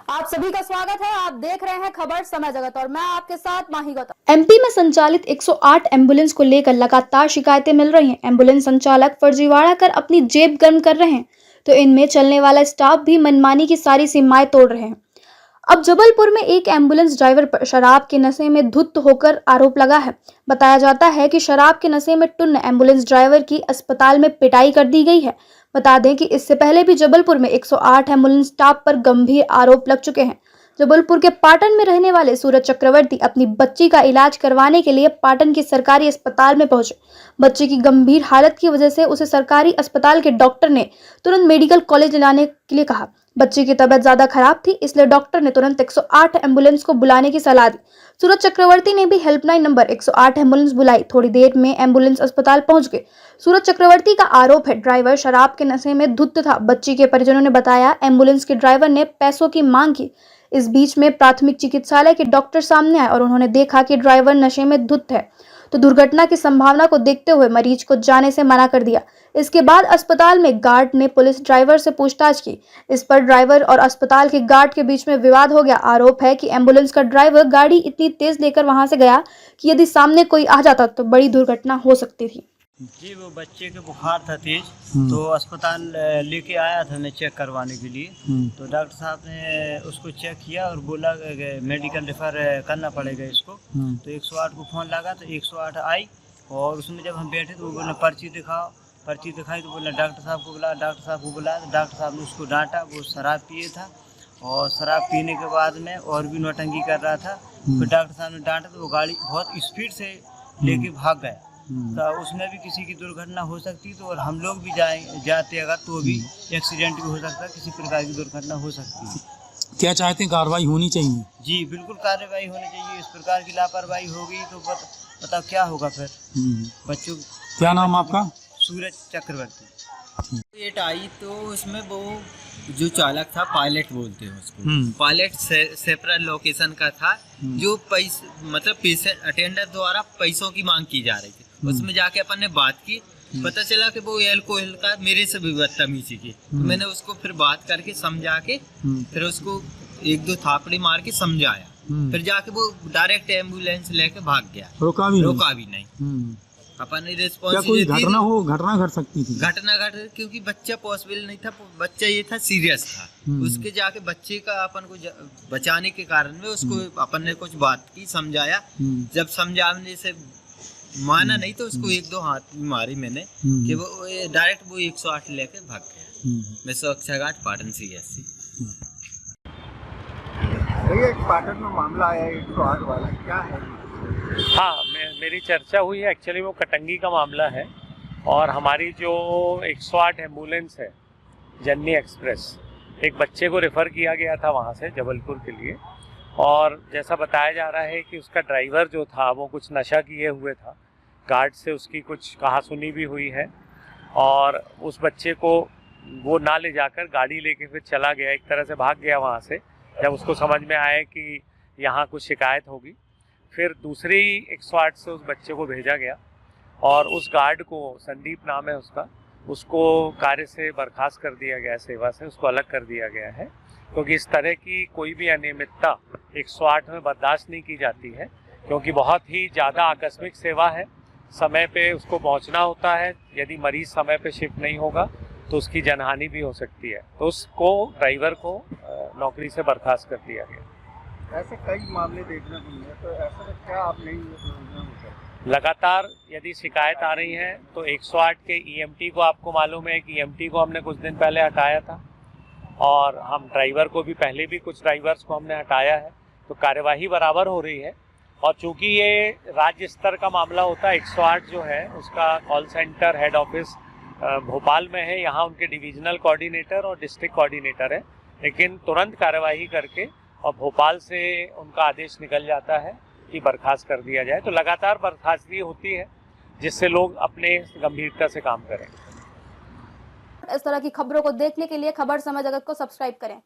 आप सभी का स्वागत है। आप देख रहे हैं खबर समय जगत और मैं आपके साथ माही गौतम। एमपी में संचालित 108 एम्बुलेंस को लेकर लगातार शिकायतें मिल रही हैं। एम्बुलेंस संचालक फर्जीवाड़ा कर अपनी जेब गर्म कर रहे हैं तो इनमें चलने वाला स्टाफ भी मनमानी की सारी सीमाएं तोड़ रहे हैं। अब जबलपुर में एक एम्बुलेंस ड्राइवर पर शराब के नशे में धुत होकर आरोप लगा है। बताया जाता है कि शराब के नशे में टुन्न एम्बुलेंस ड्राइवर की अस्पताल में पिटाई कर दी गई है। बता दें कि इससे पहले भी जबलपुर में 108 एम्बुलेंस स्टाफ पर गंभीर आरोप लग चुके हैं। जबलपुर के पाटन में रहने वाले सूरज चक्रवर्ती अपनी बच्ची का इलाज करवाने के लिए पाटन के सरकारी अस्पताल में पहुंचे। बच्ची की गंभीर हालत की वजह से उसे सरकारी अस्पताल के डॉक्टर ने तुरंत मेडिकल कॉलेज लाने के लिए कहा। बच्ची की तबीयत ज्यादा खराब थी, इसलिए डॉक्टर ने तुरंत 108 एम्बुलेंस को बुलाने की सलाह दी। सूरज चक्रवर्ती ने भी हेल्पलाइन नंबर 108 एम्बुलेंस बुलाई। थोड़ी देर में एम्बुलेंस अस्पताल पहुंच गए। सूरज चक्रवर्ती का आरोप है ड्राइवर शराब के नशे में धुत था। बच्ची के परिजनों ने बताया एम्बुलेंस के ड्राइवर ने पैसों की मांग की। इस बीच में प्राथमिक चिकित्सालय के डॉक्टर सामने आए और उन्होंने देखा कि ड्राइवर नशे में धुत है तो दुर्घटना की संभावना को देखते हुए मरीज को जाने से मना कर दिया। इसके बाद अस्पताल में गार्ड ने पुलिस ड्राइवर से पूछताछ की। इस पर ड्राइवर और अस्पताल के गार्ड के बीच में विवाद हो गया। आरोप है कि एम्बुलेंस का ड्राइवर गाड़ी इतनी तेज लेकर वहां से गया कि यदि सामने कोई आ जाता तो बड़ी दुर्घटना हो सकती थी। जी वो बच्चे के बुखार था तेज, तो अस्पताल लेके आया था मैं चेक करवाने के लिए। तो डॉक्टर साहब ने उसको चेक किया और बोला मेडिकल रेफर करना पड़ेगा इसको। तो 108 को फ़ोन लगा तो 108 आई और उसमें जब हम बैठे तो वो बोला पर्ची दिखाओ। पर्ची दिखाई तो बोला डॉक्टर साहब को बुला। डॉक्टर साहब को बुलाया तो डॉक्टर साहब ने उसको डांटा। वो शराब पिए था और शराब पीने के बाद में और भी नौटंकी कर रहा था। फिर डॉक्टर साहब ने डांटा तो वो गाड़ी बहुत स्पीड से लेके भाग गया। तो उसमें भी किसी की दुर्घटना हो सकती तो और हम लोग भी जाते अगर तो भी एक्सीडेंट भी हो सकता, किसी प्रकार की दुर्घटना हो सकती है। क्या चाहते हैं कार्रवाई होनी चाहिए? जी बिल्कुल कार्रवाई होनी चाहिए। इस प्रकार की लापरवाही हो गई तो बताओ क्या होगा फिर बच्चों। क्या नाम आपका? सूरज चक्रवर्ती। लेट आई तो उसमें वो जो चालक था पायलट बोलते हैं उसको, पायलट सेपरेट लोकेशन का था जो मतलब पेशेंट अटेंडर द्वारा पैसों की मांग की जा रही थी। उसमें जाके अपन ने बात की, पता चला कि वो एल्कोहल का मेरे से भी बदतमीजी की। तो मैंने उसको फिर बात करके समझा के फिर उसको एक दो थापड़ी मार के समझाया। फिर जाके वो डायरेक्ट एम्बुलेंस लेके भाग गया। रोका भी नहीं। अपन ने रिस्पॉन्सिबिलिटी घटना घट सकती थी। घटना घट क्योंकि बच्चा पॉसिबल नहीं था। बच्चा ये था सीरियस था। उसके जाके बच्चे का अपन को बचाने के कारण में उसको अपन ने कुछ बात की, समझाया। जब समझाने से माना नहीं तो उसको एक दो हाथ में मारी मैंने कि वो डायरेक्ट वो 108 लेके भाग गया। मैं सुरक्षा गार्ड पाटन CSC। पाटन में मामला आया 108 वाला, क्या है? हाँ, मेरी चर्चा हुई है। एक्चुअली वो कटंगी का मामला है और हमारी जो 108 एम्बुलेंस है जननी एक्सप्रेस, एक बच्चे को रेफ़र किया गया था वहाँ से जबलपुर के लिए। और जैसा बताया जा रहा है कि उसका ड्राइवर जो था वो कुछ नशा किए हुए था। गार्ड से उसकी कुछ कहासुनी भी हुई है और उस बच्चे को वो ना ले जाकर गाड़ी लेके फिर चला गया, एक तरह से भाग गया वहाँ से। जब उसको समझ में आया कि यहाँ कुछ शिकायत होगी, फिर दूसरी 108 से उस बच्चे को भेजा गया और उस गार्ड को, संदीप नाम है उसका, उसको कार्य से बर्खास्त कर दिया गया, सेवा से उसको अलग कर दिया गया है। क्योंकि इस तरह की कोई भी अनियमितता 108 में बर्दाश्त नहीं की जाती है, क्योंकि बहुत ही ज़्यादा आकस्मिक सेवा है। समय पे उसको पहुंचना होता है। यदि मरीज़ समय पे शिफ्ट नहीं होगा तो उसकी जनहानि भी हो सकती है। तो उसको, ड्राइवर को नौकरी से बर्खास्त कर दिया गया। ऐसे कई मामले देखने को मिले, तो ऐसा क्या आप नहीं लगातार यदि शिकायत आ रही है तो 108 के EMT को, आपको मालूम है कि EMT को हमने कुछ दिन पहले हटाया था और हम ड्राइवर को भी, पहले भी कुछ ड्राइवर्स को हमने हटाया है। तो कार्यवाही बराबर हो रही है। और चूंकि ये राज्य स्तर का मामला होता है, 108 जो है उसका call centre head office Bhopal में है। यहाँ उनके डिविजनल कोऑर्डिनेटर और डिस्ट्रिक्ट कोऑर्डिनेटर है, लेकिन तुरंत कार्यवाही करके और भोपाल से उनका आदेश निकल जाता है कि बर्खास्त कर दिया जाए। तो लगातार बर्खास्तगी होती है जिससे लोग अपने गंभीरता से काम करें। इस तरह की खबरों को देखने के लिए खबर समय जगत को सब्सक्राइब करें।